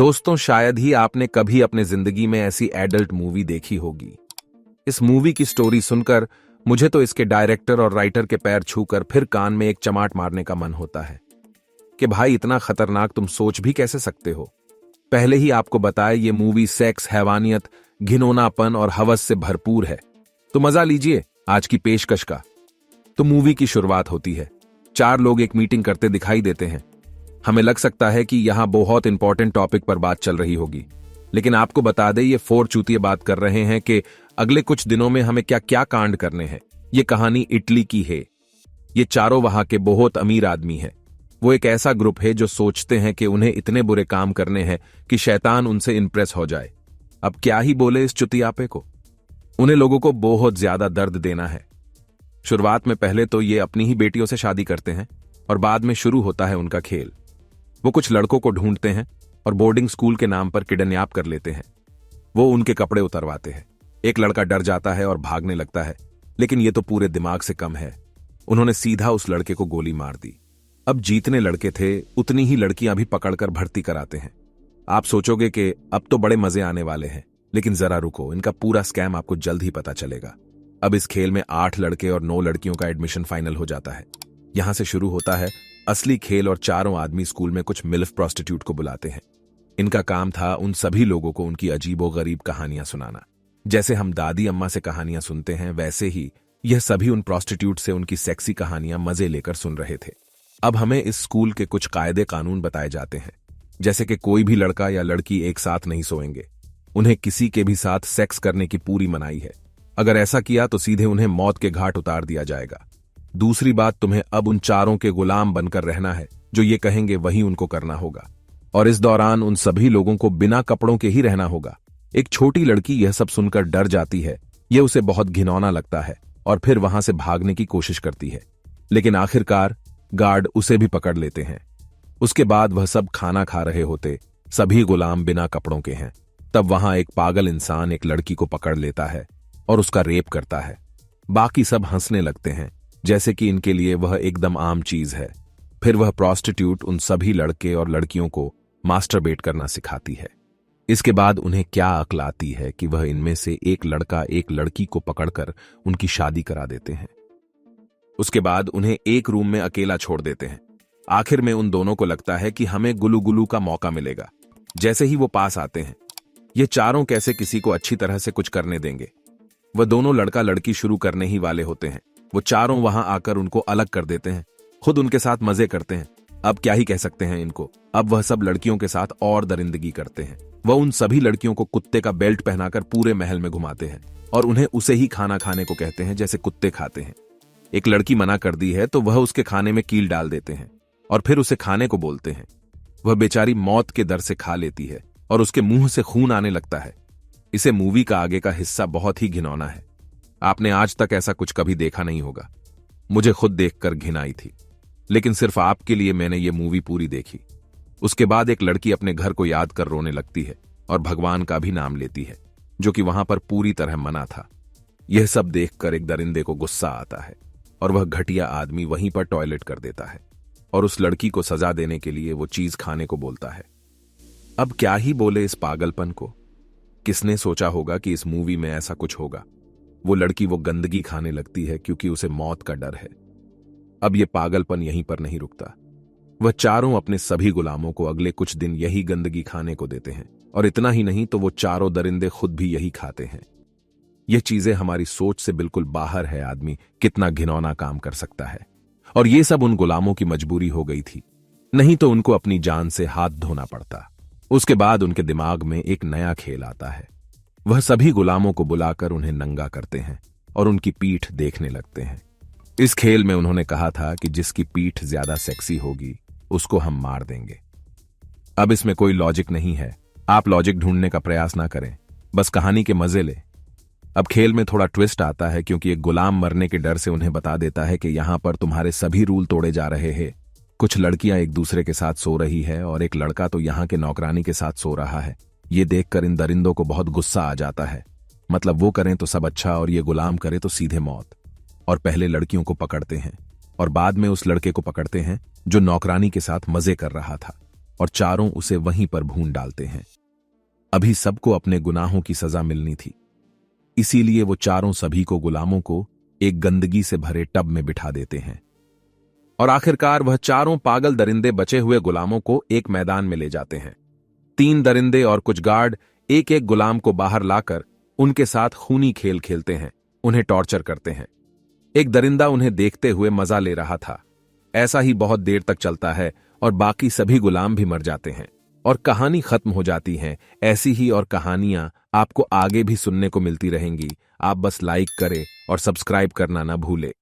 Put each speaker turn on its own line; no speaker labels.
दोस्तों, शायद ही आपने कभी अपने जिंदगी में ऐसी एडल्ट मूवी देखी होगी। इस मूवी की स्टोरी सुनकर मुझे तो इसके डायरेक्टर और राइटर के पैर छूकर फिर कान में एक चमाट मारने का मन होता है कि भाई इतना खतरनाक तुम सोच भी कैसे सकते हो। पहले ही आपको बताया ये मूवी सेक्स, हैवानियत, घिनौनापन और हवस से भरपूर है। तो मजा लीजिए आज की पेशकश का। तो मूवी की शुरुआत होती है। 4 लोग एक मीटिंग करते दिखाई देते हैं। हमें लग सकता है कि यहां बहुत इंपॉर्टेंट टॉपिक पर बात चल रही होगी, लेकिन आपको बता दें ये 4 चूतिए बात कर रहे हैं कि अगले कुछ दिनों में हमें क्या क्या कांड करने हैं। ये कहानी इटली की है। ये चारों वहां के बहुत अमीर आदमी हैं। वो एक ऐसा ग्रुप है जो सोचते हैं कि उन्हें इतने बुरे काम करने हैं कि शैतान उनसे इंप्रेस हो जाए। अब क्या ही बोले इस चुतियापे को। उन्हें लोगों को बहुत ज्यादा दर्द देना है। शुरुआत में पहले तो ये अपनी ही बेटियों से शादी करते हैं और बाद में शुरू होता है उनका खेल। वो कुछ लड़कों को ढूंढते हैं और बोर्डिंग स्कूल के नाम पर किडनैप कर लेते हैं। वो उनके कपड़े उतरवाते हैं। एक लड़का डर जाता है और भागने लगता है, लेकिन ये तो पूरे दिमाग से कम है। उन्होंने सीधा उस लड़के को गोली मार दी। अब जितने लड़के थे उतनी ही लड़कियां भी पकड़कर भर्ती कराते हैं। आप सोचोगे कि अब तो बड़े मजे आने वाले हैं, लेकिन जरा रुको, इनका पूरा स्कैम आपको जल्द ही पता चलेगा। अब इस खेल में 8 लड़के और 9 लड़कियों का एडमिशन फाइनल हो जाता है। यहां से शुरू होता है असली खेल और चारों आदमी स्कूल में कुछ मिल्फ प्रोस्टिट्यूट को बुलाते हैं। इनका काम था उन सभी लोगों को उनकी अजीबोगरीब कहानियां सुनाना। जैसे हम दादी अम्मा से कहानियां सुनते हैं, वैसे ही यह सभी उन प्रोस्टिट्यूट से उनकी सेक्सी कहानियां मजे लेकर सुन रहे थे। अब हमें इस स्कूल के कुछ कायदे कानून बताए जाते हैं, जैसे कि कोई भी लड़का या लड़की एक साथ नहीं सोएंगे। उन्हें किसी के भी साथ सेक्स करने की पूरी मनाही है। अगर ऐसा किया तो सीधे उन्हें मौत के घाट उतार दिया जाएगा। दूसरी बात, तुम्हें अब उन चारों के गुलाम बनकर रहना है। जो ये कहेंगे वही उनको करना होगा, और इस दौरान उन सभी लोगों को बिना कपड़ों के ही रहना होगा। एक छोटी लड़की यह सब सुनकर डर जाती है। यह उसे बहुत घिनौना लगता है और फिर वहां से भागने की कोशिश करती है, लेकिन आखिरकार गार्ड उसे भी पकड़ लेते हैं। उसके बाद वह सब खाना खा रहे होते, सभी गुलाम बिना कपड़ों के हैं। तब वहां एक पागल इंसान एक लड़की को पकड़ लेता है और उसका रेप करता है। बाकी सब हंसने लगते हैं, जैसे कि इनके लिए वह एकदम आम चीज है। फिर वह प्रोस्टिट्यूट उन सभी लड़के और लड़कियों को मास्टरबेट करना सिखाती है। इसके बाद उन्हें क्या अक्ल आती है कि वह इनमें से एक लड़का एक लड़की को पकड़कर उनकी शादी करा देते हैं। उसके बाद उन्हें एक रूम में अकेला छोड़ देते हैं। आखिर में उन दोनों को लगता है कि हमें गुलू गुलू का मौका मिलेगा। जैसे ही वो पास आते हैं, ये चारों कैसे किसी को अच्छी तरह से कुछ करने देंगे। वह दोनों लड़का लड़की शुरू करने ही वाले होते हैं। वो चारों वहां आकर उनको अलग कर देते हैं, खुद उनके साथ मजे करते हैं। अब क्या ही कह सकते हैं इनको। अब वह सब लड़कियों के साथ और दरिंदगी करते हैं। वह उन सभी लड़कियों को कुत्ते का बेल्ट पहनाकर पूरे महल में घुमाते हैं और उन्हें उसे ही खाना खाने को कहते हैं जैसे कुत्ते खाते हैं। एक लड़की मना कर दी है तो वह उसके खाने में कील डाल देते हैं और फिर उसे खाने को बोलते हैं। वह बेचारी मौत के डर से खा लेती है और उसके मुंह से खून आने लगता है। इसे मूवी का आगे का हिस्सा बहुत ही घिनौना है। आपने आज तक ऐसा कुछ कभी देखा नहीं होगा। मुझे खुद देखकर घिन आई थी, लेकिन सिर्फ आपके लिए मैंने ये मूवी पूरी देखी। उसके बाद एक लड़की अपने घर को याद कर रोने लगती है और भगवान का भी नाम लेती है, जो कि वहां पर पूरी तरह मना था। यह सब देखकर एक दरिंदे को गुस्सा आता है और वह घटिया आदमी वहीं पर टॉयलेट कर देता है और उस लड़की को सजा देने के लिए वो चीज खाने को बोलता है। अब क्या ही बोले इस पागलपन को। किसने सोचा होगा कि इस मूवी में ऐसा कुछ होगा। वो लड़की वो गंदगी खाने लगती है क्योंकि उसे मौत का डर है। अब ये पागलपन यहीं पर नहीं रुकता। वह चारों अपने सभी गुलामों को अगले कुछ दिन यही गंदगी खाने को देते हैं, और इतना ही नहीं तो वो चारों दरिंदे खुद भी यही खाते हैं। ये चीजें हमारी सोच से बिल्कुल बाहर है। आदमी कितना घिनौना काम कर सकता है। और ये सब उन गुलामों की मजबूरी हो गई थी, नहीं तो उनको अपनी जान से हाथ धोना पड़ता। उसके बाद उनके दिमाग में एक नया खेल आता है। वह सभी गुलामों को बुलाकर उन्हें नंगा करते हैं और उनकी पीठ देखने लगते हैं। इस खेल में उन्होंने कहा था कि जिसकी पीठ ज्यादा सेक्सी होगी उसको हम मार देंगे। अब इसमें कोई लॉजिक नहीं है। आप लॉजिक ढूंढने का प्रयास ना करें, बस कहानी के मजे ले। अब खेल में थोड़ा ट्विस्ट आता है, क्योंकि एक गुलाम मरने के डर से उन्हें बता देता है कि यहां पर तुम्हारे सभी रूल तोड़े जा रहे हैं। कुछ लड़कियां एक दूसरे के साथ सो रही है और एक लड़का तो यहां के नौकरानी के साथ सो रहा है। ये देखकर इन दरिंदों को बहुत गुस्सा आ जाता है। मतलब वो करें तो सब अच्छा और ये गुलाम करे तो सीधे मौत। और पहले लड़कियों को पकड़ते हैं और बाद में उस लड़के को पकड़ते हैं जो नौकरानी के साथ मजे कर रहा था। और चारों उसे वहीं पर भून डालते हैं। अभी सबको अपने गुनाहों की सजा मिलनी थी, इसीलिए वो चारों सभी को गुलामों को एक गंदगी से भरे टब में बिठा देते हैं। और आखिरकार वह चारों पागल दरिंदे बचे हुए गुलामों को एक मैदान में ले जाते हैं। 3 दरिंदे और कुछ गार्ड एक एक गुलाम को बाहर लाकर उनके साथ खूनी खेल खेलते हैं, उन्हें टॉर्चर करते हैं। एक दरिंदा उन्हें देखते हुए मजा ले रहा था। ऐसा ही बहुत देर तक चलता है और बाकी सभी गुलाम भी मर जाते हैं और कहानी खत्म हो जाती है। ऐसी ही और कहानियां आपको आगे भी सुनने को मिलती रहेंगी। आप बस लाइक करें और सब्सक्राइब करना ना भूलें।